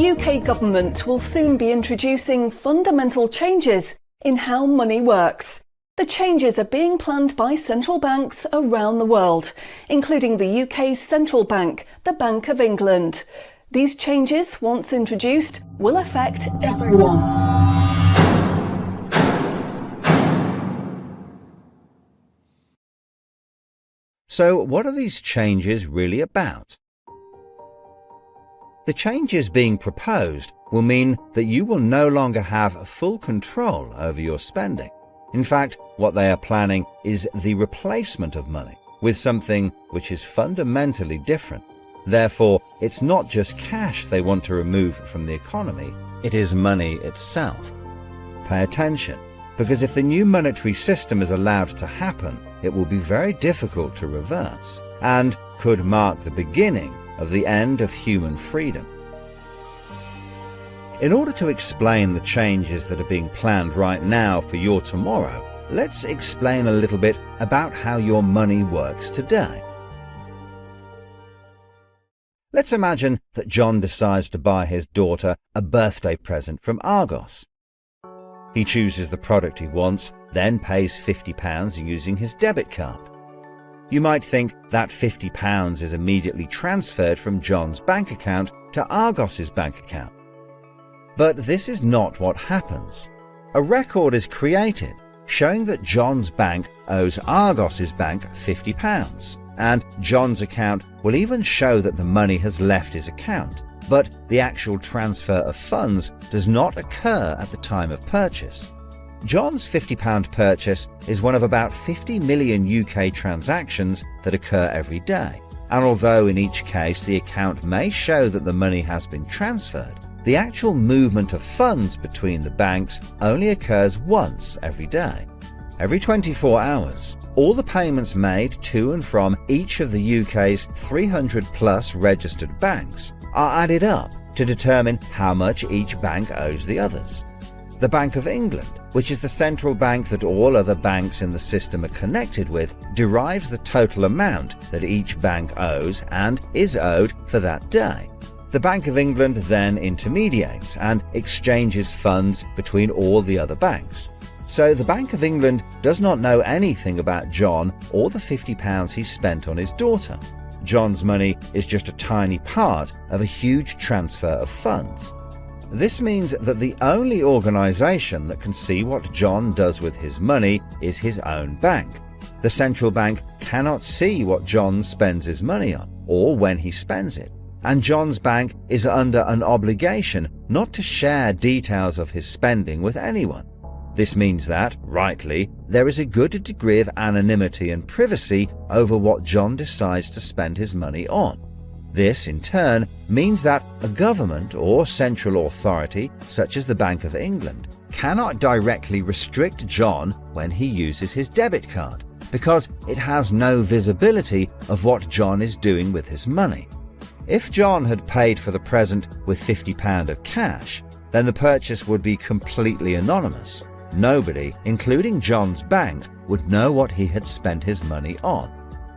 The UK government will soon be introducing fundamental changes in how money works. The changes are being planned by central banks around the world, including the UK's central bank, the Bank of England. These changes, once introduced, will affect everyone. So, what are these changes really about? The changes being proposed will mean that you will no longer have full control over your spending. In fact, what they are planning is the replacement of money with something which is fundamentally different. Therefore, it's not just cash they want to remove from the economy, it is money itself. Pay attention, because if the new monetary system is allowed to happen, it will be very difficult to reverse, and could mark the beginning of the end of human freedom. In order to explain the changes that are being planned right now for your tomorrow, let's explain a little bit about how your money works today. Let's imagine that John decides to buy his daughter a birthday present from Argos. He chooses the product he wants, then pays £50 using his debit card. You might think that £50 is immediately transferred from John's bank account to Argos's bank account. But this is not what happens. A record is created showing that John's bank owes Argos's bank £50, and John's account will even show that the money has left his account, but the actual transfer of funds does not occur at the time of purchase. John's £50 purchase is one of about 50 million UK transactions that occur every day, and although in each case the account may show that the money has been transferred, the actual movement of funds between the banks only occurs once every day. Every 24 hours, all the payments made to and from each of the UK's 300 plus registered banks are added up to determine how much each bank owes the others. The Bank of England, which is the central bank that all other banks in the system are connected with, derives the total amount that each bank owes and is owed for that day. The Bank of England then intermediates and exchanges funds between all the other banks. So the Bank of England does not know anything about John or the £50 he spent on his daughter. John's money is just a tiny part of a huge transfer of funds. This means that the only organisation that can see what John does with his money is his own bank. The central bank cannot see what John spends his money on, or when he spends it, and John's bank is under an obligation not to share details of his spending with anyone. This means that, rightly, there is a good degree of anonymity and privacy over what John decides to spend his money on. This, in turn, means that a government or central authority, such as the Bank of England, cannot directly restrict John when he uses his debit card, because it has no visibility of what John is doing with his money. If John had paid for the present with £50 of cash, then the purchase would be completely anonymous. Nobody, including John's bank, would know what he had spent his money on.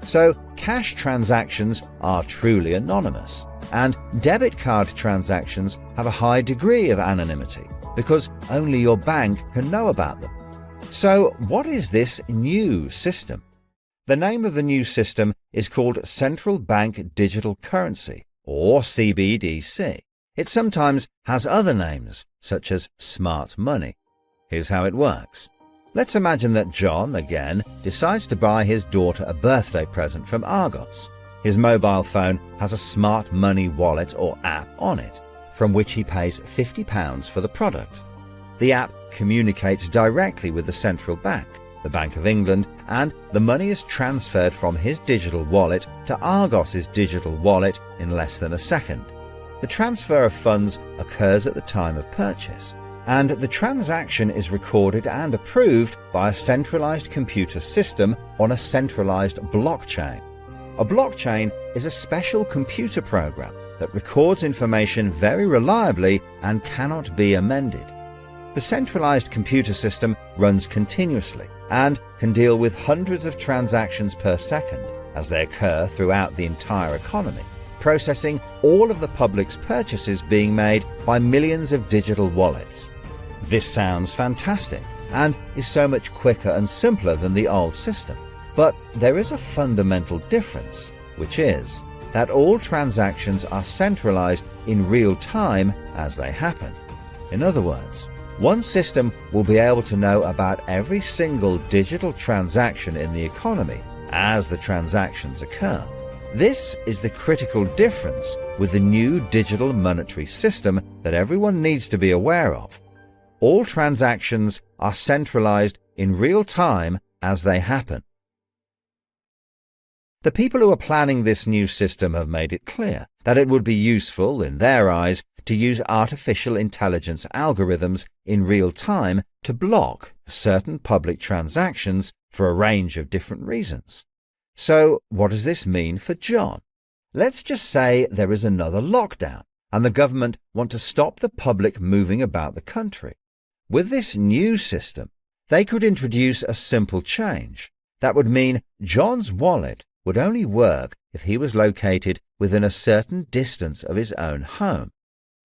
So, cash transactions are truly anonymous, and debit card transactions have a high degree of anonymity, because only your bank can know about them. So, what is this new system? The name of the new system is called Central Bank Digital Currency, or CBDC. It sometimes has other names, such as smart money. Here's how it works. Let's imagine that John, again, decides to buy his daughter a birthday present from Argos. His mobile phone has a smart money wallet or app on it, from which he pays £50 for the product. The app communicates directly with the central bank, the Bank of England, and the money is transferred from his digital wallet to Argos's digital wallet in less than a second. The transfer of funds occurs at the time of purchase, and the transaction is recorded and approved by a centralized computer system on a centralized blockchain. A blockchain is a special computer program that records information very reliably and cannot be amended. The centralized computer system runs continuously and can deal with hundreds of transactions per second as they occur throughout the entire economy, processing all of the public's purchases being made by millions of digital wallets. This sounds fantastic and is so much quicker and simpler than the old system. But there is a fundamental difference, which is that all transactions are centralized in real time as they happen. In other words, one system will be able to know about every single digital transaction in the economy as the transactions occur. This is the critical difference with the new digital monetary system that everyone needs to be aware of. All transactions are centralized in real time as they happen. The people who are planning this new system have made it clear that it would be useful, in their eyes, to use artificial intelligence algorithms in real time to block certain public transactions for a range of different reasons. So, what does this mean for John? Let's just say there is another lockdown and the government want to stop the public moving about the country. With this new system, they could introduce a simple change. That would mean John's wallet would only work if he was located within a certain distance of his own home.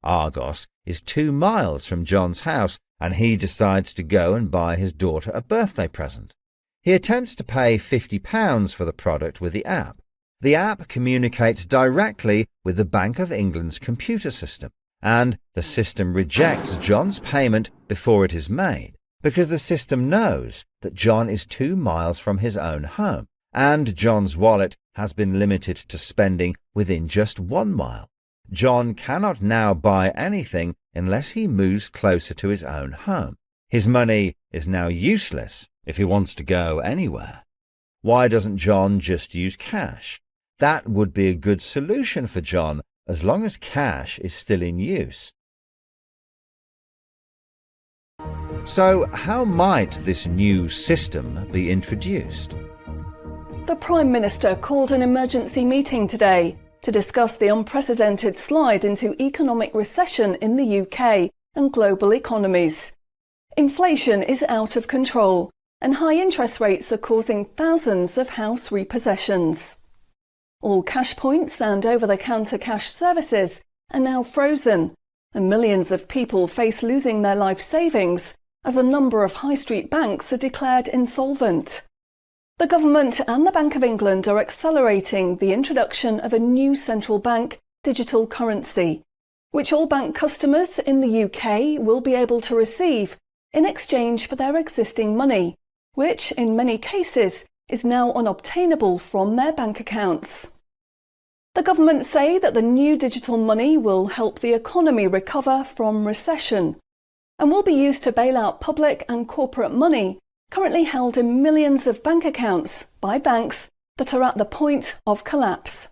Argos is 2 miles from John's house, and he decides to go and buy his daughter a birthday present. He attempts to pay £50 for the product with the app. The app communicates directly with the Bank of England's computer system, and the system rejects John's payment before it is made, because the system knows that John is 2 miles from his own home, and John's wallet has been limited to spending within just 1 mile. John cannot now buy anything unless he moves closer to his own home. His money is now useless if he wants to go anywhere. Why doesn't John just use cash? That would be a good solution for John as long as cash is still in use. So, how might this new system be introduced? The Prime Minister called an emergency meeting today to discuss the unprecedented slide into economic recession in the UK and global economies. Inflation is out of control, and high interest rates are causing thousands of house repossessions. All cash points and over-the-counter cash services are now frozen, and millions of people face losing their life savings as a number of high street banks are declared insolvent. The government and the Bank of England are accelerating the introduction of a new central bank digital currency, which all bank customers in the UK will be able to receive in exchange for their existing money, which in many cases is now unobtainable from their bank accounts. The government say that the new digital money will help the economy recover from recession and will be used to bail out public and corporate money currently held in millions of bank accounts by banks that are at the point of collapse.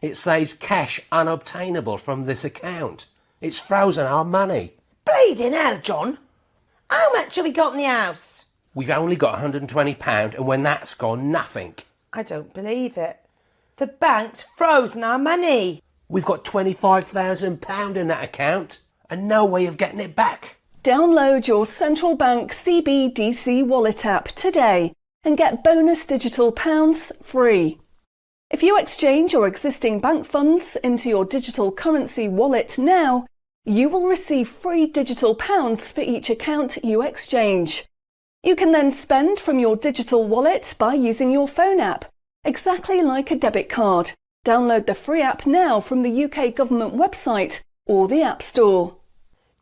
It says cash unobtainable from this account. It's frozen our money. Bleeding hell, John. How much have we got in the house? We've only got £120, and when that's gone, nothing. I don't believe it. The bank's frozen our money. We've got £25,000 in that account and no way of getting it back. Download your central bank CBDC wallet app today and get bonus digital pounds free. If you exchange your existing bank funds into your digital currency wallet now, you will receive free digital pounds for each account you exchange. You can then spend from your digital wallet by using your phone app, exactly like a debit card. Download the free app now from the UK government website or the App Store.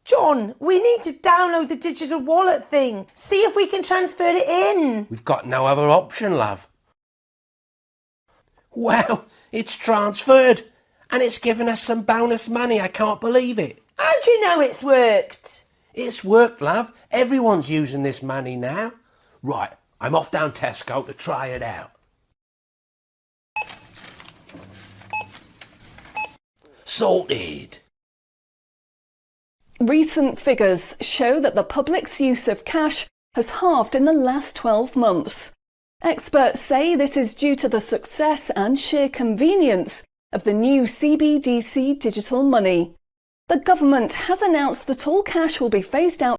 John, we need to download the digital wallet thing. See if we can transfer it in. We've got no other option, love. Wow, it's transferred and it's given us some bonus money. I can't believe it. How do you know it's worked? It's worked, love. Everyone's using this money now. Right, I'm off down Tesco to try it out. Sorted. Recent figures show that the public's use of cash has halved in the last 12 months. Experts say this is due to the success and sheer convenience of the new CBDC digital money. The government has announced that all cash will be phased out